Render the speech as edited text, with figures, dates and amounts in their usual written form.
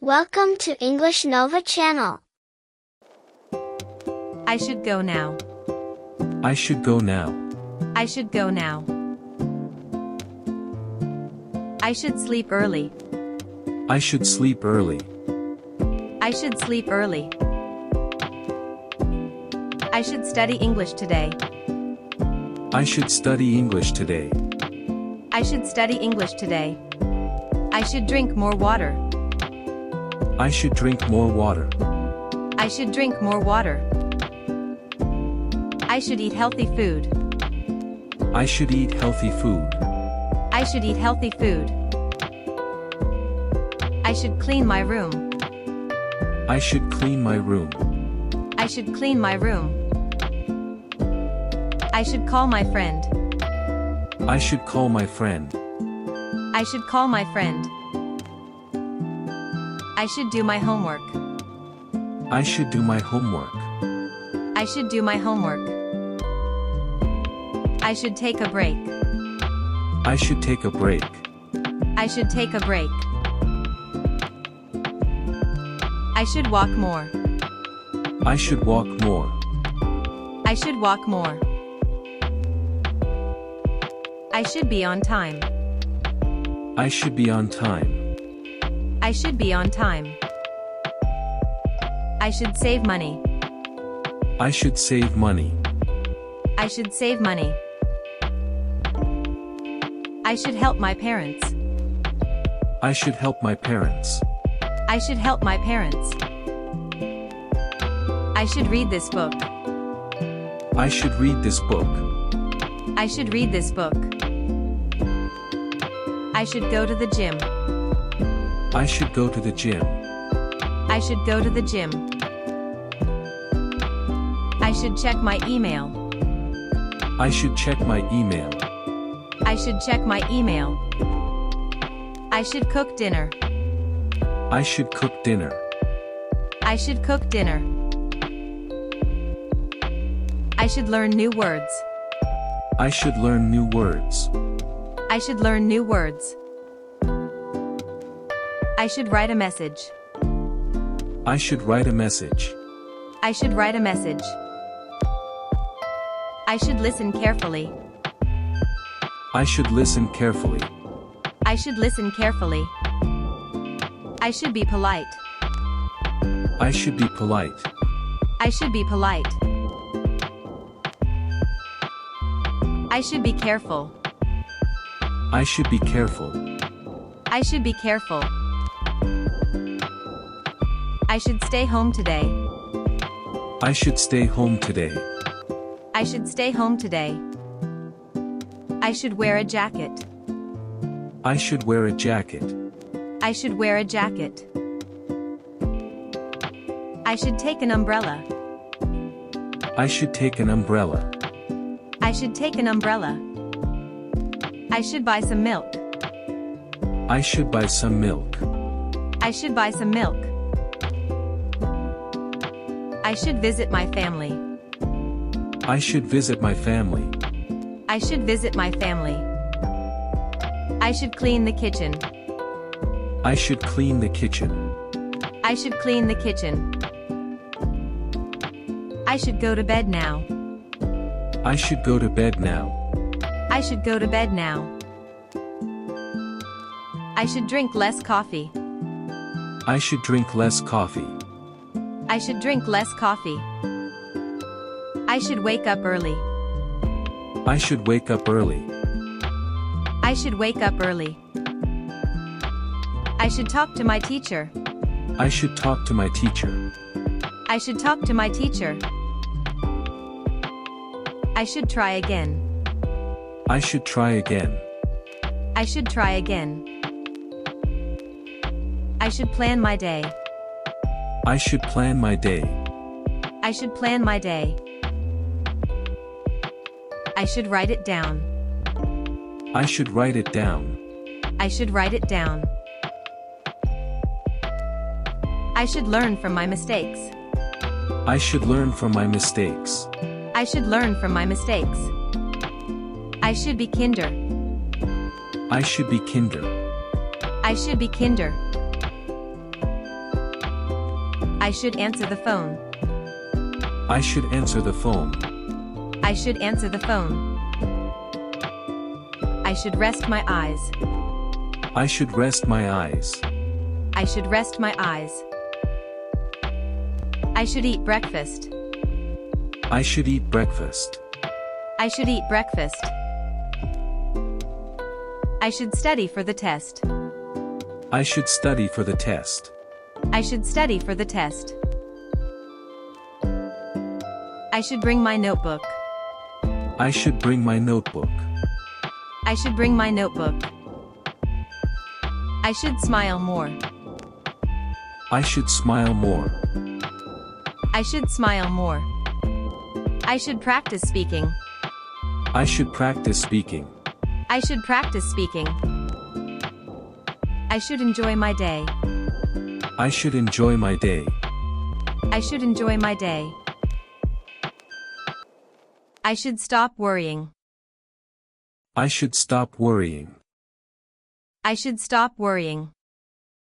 Welcome to EnglishNova Channel. I should go now. I should go now. I should go now. I should sleep early. I should sleep early. I should sleep early. I should study English today. I should study English today. I should study English today. I should drink more water. I should drink more water. I should drink more water. I should eat healthy food. I should eat healthy food. I should eat healthy food. I should clean my room. I should clean my room. I should clean my room. I should call my friend. I should call my friend. I should call my friend. I should do my homework. I should do my homework. I should do my homework. I should take a break. I should take a break. I should take a break. I should walk more. I should walk more. I should walk more. I should be on time. I should be on time. I should be on time. I should save money. I should save money. I should save money. I should help my parents. I should help my parents. I should help my parents. I should read this book. I should read this book. I should read this book. I should go to the gym. I should go to the gym. I should go to the gym. I should check my email. I should check my email. I should check my email. I should cook dinner. I should cook dinner. I should cook dinner. I should learn new words. I should learn new words. I should learn new words. I should write a message. I should write a message. I should write a message. I should listen carefully. I should listen carefully. I should listen carefully. I should be polite. I should be polite. I should be polite. I should be careful. I should be careful. I should be careful. I should stay home today. I should stay home today. I should stay home today. I should wear a jacket. I should wear a jacket. I should wear a jacket. I should take an umbrella. I should take an umbrella. I should take an umbrella. I should buy some milk. I should buy some milk. I should buy some milk. I should visit my family. I should visit my family. I should visit my family. I should clean the kitchen. I should clean the kitchen. I should clean the kitchen. I should go to bed now. I should go to bed now. I should go to bed now. I should drink less coffee. I should drink less coffee. I should drink less coffee. I should wake up early. I should wake up early. I should wake up early. I should talk to my teacher. I should talk to my teacher. I should talk to my teacher. I should try again. I should try again. I should try again. I should plan my day. I should plan my day. I should plan my day. I should write it down. I should write it down. I should write it down. I should learn from my mistakes. I should learn from my mistakes. I should learn from my mistakes. I should be kinder. I should be kinder. I should be kinder. I should answer the phone. I should answer the phone. I should answer the phone. I should rest my eyes. I should rest my eyes. I should rest my eyes. I should eat breakfast. I should eat breakfast. I should eat breakfast. I should study for the test. I should study for the test. I should study for the test. I should bring my notebook. I should bring my notebook. I should bring my notebook. I should smile more. I should smile more. I should smile more. I should practice speaking. I should practice speaking. I should practice speaking. I should enjoy my day. I should enjoy my day. I should enjoy my day. I should stop worrying. I should stop worrying. I should stop worrying.